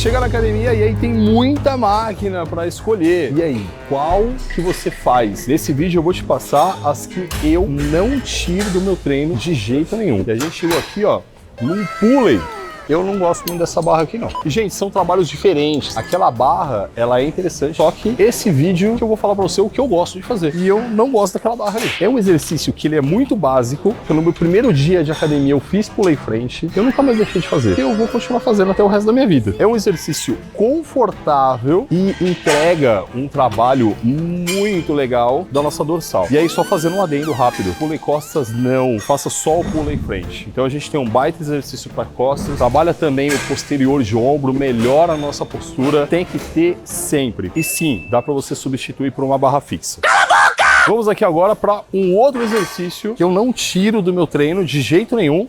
chega na academia e aí tem muita máquina para escolher. E aí, qual que você faz? Nesse vídeo eu vou te passar as que eu não tiro do meu treino de jeito nenhum. E a gente chegou aqui, ó, num pulley. Eu não gosto muito dessa barra aqui, não. E, gente, são trabalhos diferentes. Aquela barra, ela é interessante, só que esse vídeo que eu vou falar pra você o que eu gosto de fazer. E eu não gosto daquela barra ali. É um exercício que ele é muito básico, que no meu primeiro dia de academia eu fiz pulley frente, eu nunca mais deixei de fazer. E eu vou continuar fazendo até o resto da minha vida. É um exercício confortável e entrega um trabalho muito legal da nossa dorsal. E aí, só fazendo um adendo rápido. Pulley costas, não. Faça só o pulley frente. Então a gente tem um baita exercício para costas, trabalha também o posterior de ombro, melhora a nossa postura, tem que ter sempre. E sim, dá para você substituir por uma barra fixa. Cala a boca! Vamos aqui agora para um outro exercício que eu não tiro do meu treino de jeito nenhum.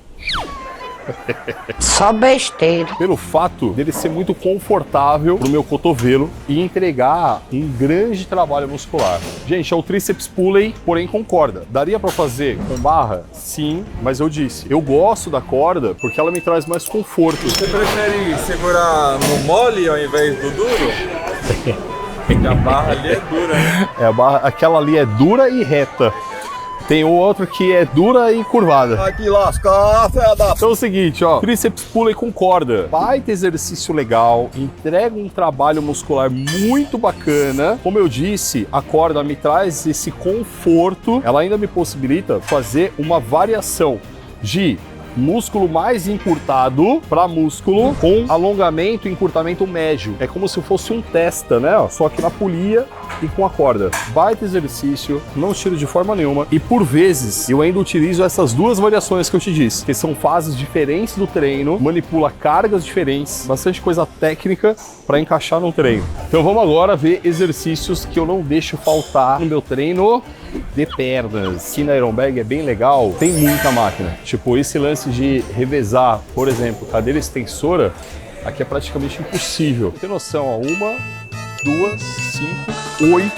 Só besteira. Pelo fato dele ser muito confortável pro meu cotovelo e entregar um grande trabalho muscular. Gente, é o tríceps pulley, porém com corda. Daria para fazer com barra? Sim, mas eu disse, eu gosto da corda porque ela me traz mais conforto. Você prefere segurar no mole ao invés do duro? Porque a barra ali é dura, né? É, a barra, aquela ali é dura e reta. Tem o outro que é dura e curvada. Aqui lascar, fé da... Então é o seguinte, ó, tríceps pulley com corda. Baita exercício legal, entrega um trabalho muscular muito bacana. Como eu disse, a corda me traz esse conforto. Ela ainda me possibilita fazer uma variação de músculo mais encurtado para músculo com alongamento e encurtamento médio. É como se fosse um testa, né? Só que na polia e com a corda. Baita exercício, não tiro de forma nenhuma. E por vezes eu ainda utilizo essas duas variações que eu te disse, que são fases diferentes do treino, manipula cargas diferentes, bastante coisa técnica para encaixar no treino. Então vamos agora ver exercícios que eu não deixo faltar no meu treino de pernas. Aqui na Iron Bag é bem legal, tem muita máquina. Tipo, esse lance de revezar, por exemplo, cadeira extensora, aqui é praticamente impossível. Tem noção, ó, 1, 2, 5, 8,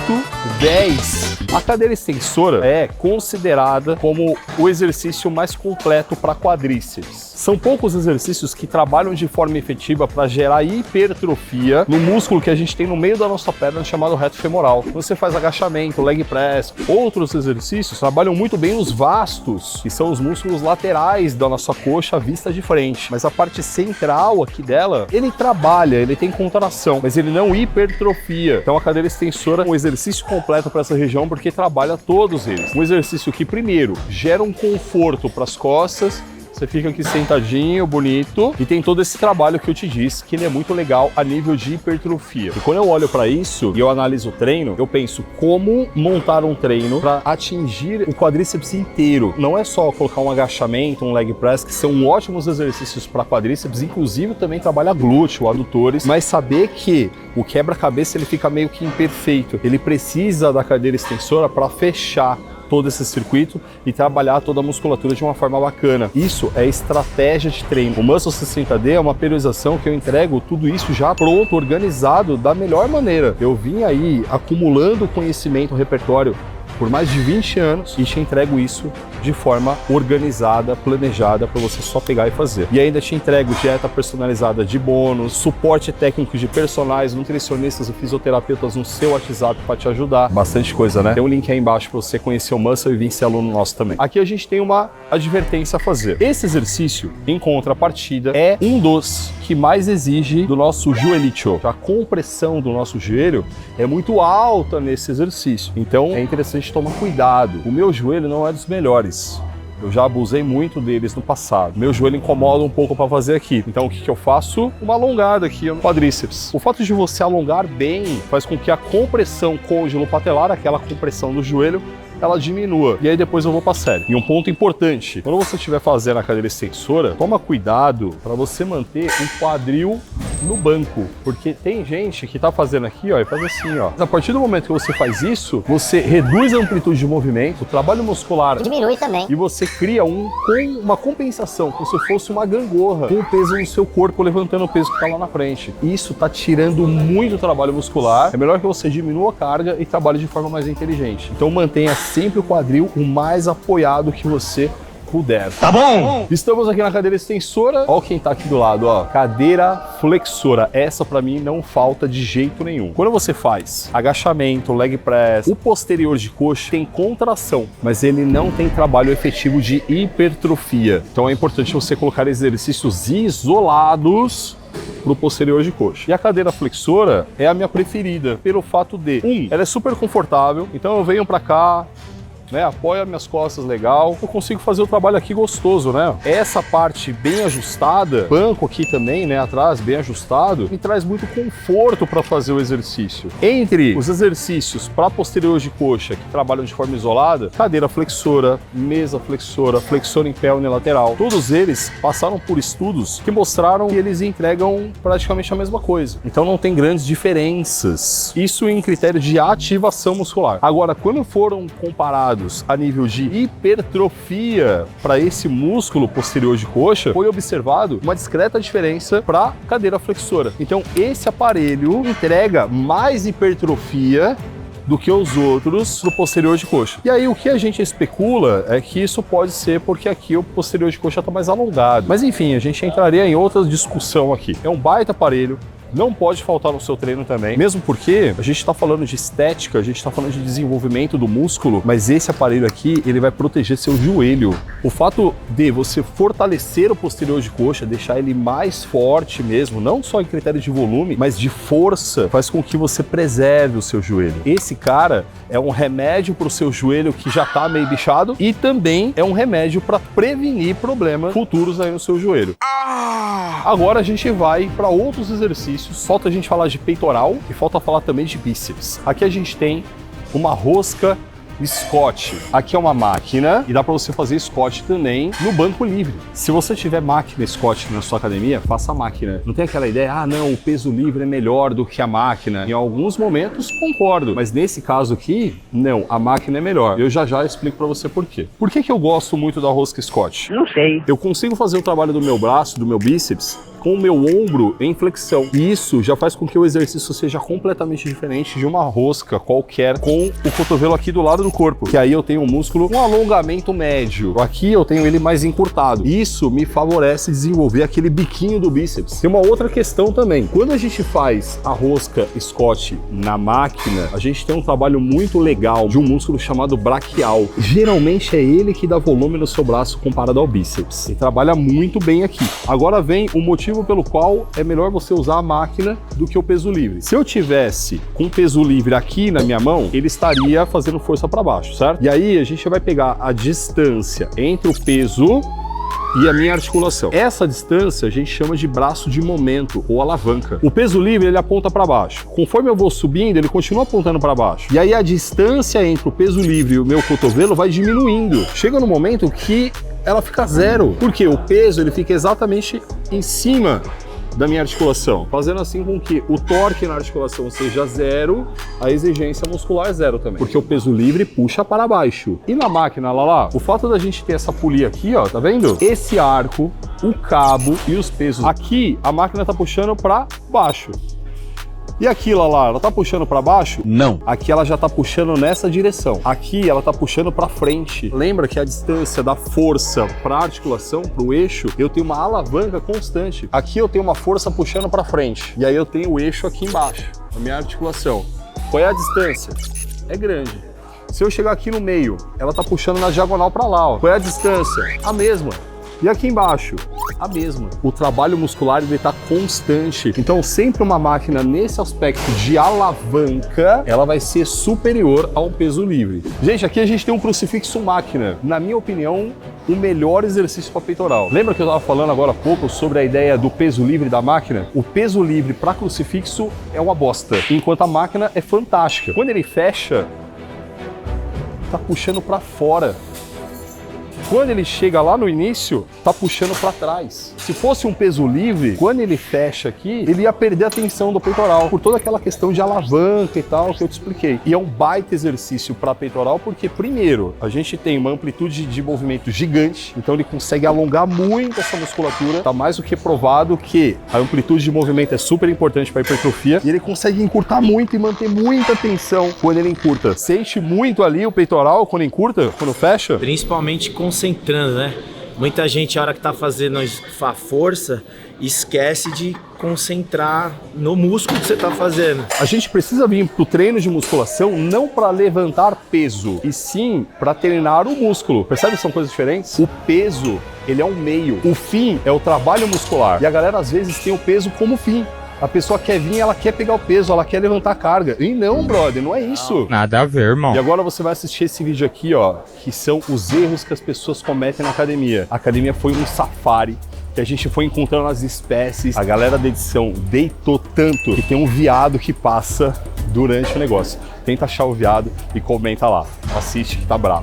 10. A cadeira extensora é considerada como o exercício mais completo para quadríceps. São poucos exercícios que trabalham de forma efetiva para gerar hipertrofia no músculo que a gente tem no meio da nossa perna, chamado reto femoral. Você faz agachamento, leg press, outros exercícios trabalham muito bem os vastos, que são os músculos laterais da nossa coxa vista de frente. Mas a parte central aqui dela, ele trabalha, ele tem contração, mas ele não hipertrofia. Então a cadeira extensora é um exercício completo para essa região porque trabalha todos eles. Um exercício que, primeiro, gera um conforto para as costas. Você fica aqui sentadinho, bonito, e tem todo esse trabalho que eu te disse, que ele é muito legal a nível de hipertrofia. E quando eu olho para isso e eu analiso o treino, eu penso como montar um treino para atingir o quadríceps inteiro. Não é só colocar um agachamento, um leg press, que são ótimos exercícios para quadríceps, inclusive também trabalha glúteo, adutores, mas saber que o quebra-cabeça ele fica meio que imperfeito. Ele precisa da cadeira extensora para fechar todo esse circuito e trabalhar toda a musculatura de uma forma bacana. Isso é estratégia de treino. O Muscle 60D é uma periodização que eu entrego tudo isso já pronto, organizado da melhor maneira. Eu vim aí acumulando conhecimento, repertório por mais de 20 anos e te entrego isso de forma organizada, planejada, para você só pegar e fazer. E ainda te entrego dieta personalizada de bônus, suporte técnico de personagens, nutricionistas e fisioterapeutas no seu WhatsApp para te ajudar. Bastante coisa, né? Tem um link aí embaixo para você conhecer o Muscle e vir ser aluno nosso também. Aqui a gente tem uma advertência a fazer. Esse exercício, em contrapartida, é um dos que mais exige do nosso joelhito. A compressão do nosso joelho é muito alta nesse exercício. Então é interessante tomar cuidado. O meu joelho não é dos melhores. Eu já abusei muito deles no passado. Meu joelho incomoda um pouco para fazer aqui. Então o que eu faço? Uma alongada aqui no quadríceps. O fato de você alongar bem faz com que a compressão côndilo-patelar, aquela compressão do joelho, ela diminua. E aí depois eu vou para série. E um ponto importante, quando você estiver fazendo a cadeira extensora, toma cuidado para você manter o quadril no banco, porque tem gente que tá fazendo aqui, ó, e faz assim, ó. Mas a partir do momento que você faz isso, você reduz a amplitude de movimento, o trabalho muscular diminui também. E você cria uma compensação, como se fosse uma gangorra, com o peso no seu corpo, levantando o peso que tá lá na frente. Isso tá tirando muito trabalho muscular. É melhor que você diminua a carga e trabalhe de forma mais inteligente. Então mantenha sempre o quadril o mais apoiado que você puder. Tá bom! Estamos aqui na cadeira extensora. Ó quem tá aqui do lado, ó. Cadeira flexora. Essa pra mim não falta de jeito nenhum. Quando você faz agachamento, leg press, o posterior de coxa tem contração, mas ele não tem trabalho efetivo de hipertrofia. Então é importante você colocar exercícios isolados pro posterior de coxa. E a cadeira flexora é a minha preferida, pelo fato de, ela é super confortável, então eu venho pra cá, né, apoio as minhas costas legal, eu consigo fazer o trabalho aqui gostoso, né? Essa parte bem ajustada, banco aqui também, né, atrás, bem ajustado, me traz muito conforto para fazer o exercício. Entre os exercícios para posterior de coxa, que trabalham de forma isolada, cadeira flexora, mesa flexora, flexora em pé unilateral, todos eles passaram por estudos que mostraram que eles entregam praticamente a mesma coisa. Então não tem grandes diferenças. Isso em critério de ativação muscular. Agora, quando foram comparados a nível de hipertrofia para esse músculo posterior de coxa, foi observado uma discreta diferença para cadeira flexora. Então, esse aparelho entrega mais hipertrofia do que os outros pro posterior de coxa. E aí o que a gente especula é que isso pode ser porque aqui o posterior de coxa está mais alongado. Mas enfim, a gente entraria em outra discussão aqui. É um baita aparelho, não pode faltar no seu treino também, mesmo porque a gente está falando de estética, a gente está falando de desenvolvimento do músculo, mas esse aparelho aqui, ele vai proteger seu joelho. O fato de você fortalecer o posterior de coxa, deixar ele mais forte mesmo, não só em critério de volume, mas de força, faz com que você preserve o seu joelho. Esse cara é um remédio para o seu joelho que já está meio bichado e também é um remédio para prevenir problemas futuros aí no seu joelho. Agora a gente vai para outros exercícios. Falta a gente falar de peitoral e falta falar também de bíceps. Aqui a gente tem uma rosca Scott. Aqui é uma máquina e dá para você fazer Scott também no banco livre. Se você tiver máquina Scott na sua academia, faça a máquina. Não tem aquela ideia, ah não, o peso livre é melhor do que a máquina. Em alguns momentos concordo, mas nesse caso aqui, não, a máquina é melhor. Eu já explico para você por quê. Por que eu gosto muito da rosca Scott? Não sei. Eu consigo fazer o trabalho do meu braço, do meu bíceps, com o meu ombro em flexão. E isso já faz com que o exercício seja completamente diferente de uma rosca qualquer com o cotovelo aqui do lado do corpo. Que aí eu tenho um músculo com alongamento médio. Aqui eu tenho ele mais encurtado. Isso me favorece desenvolver aquele biquinho do bíceps. Tem uma outra questão também. Quando a gente faz a rosca Scott na máquina, a gente tem um trabalho muito legal de um músculo chamado braquial. Geralmente é ele que dá volume no seu braço comparado ao bíceps. E trabalha muito bem aqui. Agora vem o motivo pelo qual é melhor você usar a máquina do que o peso livre. Se eu tivesse com o peso livre aqui na minha mão, ele estaria fazendo força para baixo, certo? E aí a gente vai pegar a distância entre o peso e a minha articulação. Essa distância a gente chama de braço de momento ou alavanca. O peso livre ele aponta para baixo. Conforme eu vou subindo, ele continua apontando para baixo. E aí a distância entre o peso livre e o meu cotovelo vai diminuindo. Chega no momento que ela fica zero, porque o peso ele fica exatamente em cima da minha articulação, fazendo assim com que o torque na articulação seja zero, a exigência muscular é zero também, porque o peso livre puxa para baixo. E na máquina, lá, o fato da gente ter essa polia aqui, ó, tá vendo? Esse arco, o cabo e os pesos. Aqui, a máquina tá puxando para baixo. E aqui, lá, ela tá puxando para baixo? Não. Aqui ela já tá puxando nessa direção. Aqui ela tá puxando para frente. Lembra que a distância da força para a articulação, para o eixo, eu tenho uma alavanca constante. Aqui eu tenho uma força puxando para frente. E aí eu tenho o eixo aqui embaixo, a minha articulação. Qual é a distância? É grande. Se eu chegar aqui no meio, ela tá puxando na diagonal para lá, ó. Qual é a distância? A mesma. E aqui embaixo, a mesma. O trabalho muscular ele está constante. Então, sempre uma máquina nesse aspecto de alavanca, ela vai ser superior ao peso livre. Gente, aqui a gente tem um crucifixo máquina. Na minha opinião, o melhor exercício para peitoral. Lembra que eu estava falando agora há pouco sobre a ideia do peso livre da máquina? O peso livre para crucifixo é uma bosta, enquanto a máquina é fantástica. Quando ele fecha, tá puxando para fora. Quando ele chega lá no início, tá puxando para trás. Se fosse um peso livre, quando ele fecha aqui, ele ia perder a tensão do peitoral, por toda aquela questão de alavanca e tal que eu te expliquei. E é um baita exercício para peitoral, porque primeiro, a gente tem uma amplitude de movimento gigante, então ele consegue alongar muito essa musculatura. Tá mais do que provado que a amplitude de movimento é super importante para hipertrofia, e ele consegue encurtar muito e manter muita tensão quando ele encurta. Sente muito ali o peitoral quando encurta, quando fecha? Principalmente com concentrando, né? Muita gente, a hora que tá fazendo a força, esquece de concentrar no músculo que você tá fazendo. A gente precisa vir pro treino de musculação não para levantar peso, e sim para treinar o músculo. Percebe que são coisas diferentes? O peso, ele é um meio. O fim é o trabalho muscular. E a galera às vezes tem o peso como fim. A pessoa quer vir, ela quer pegar o peso, ela quer levantar a carga. E não, brother, não é isso. Nada a ver, irmão. E agora você vai assistir esse vídeo aqui, ó, que são os erros que as pessoas cometem na academia. A academia foi um safari que a gente foi encontrando as espécies. A galera da edição deitou tanto que tem um veado que passa durante o negócio. Tenta achar o veado e comenta lá. Assiste que tá bravo.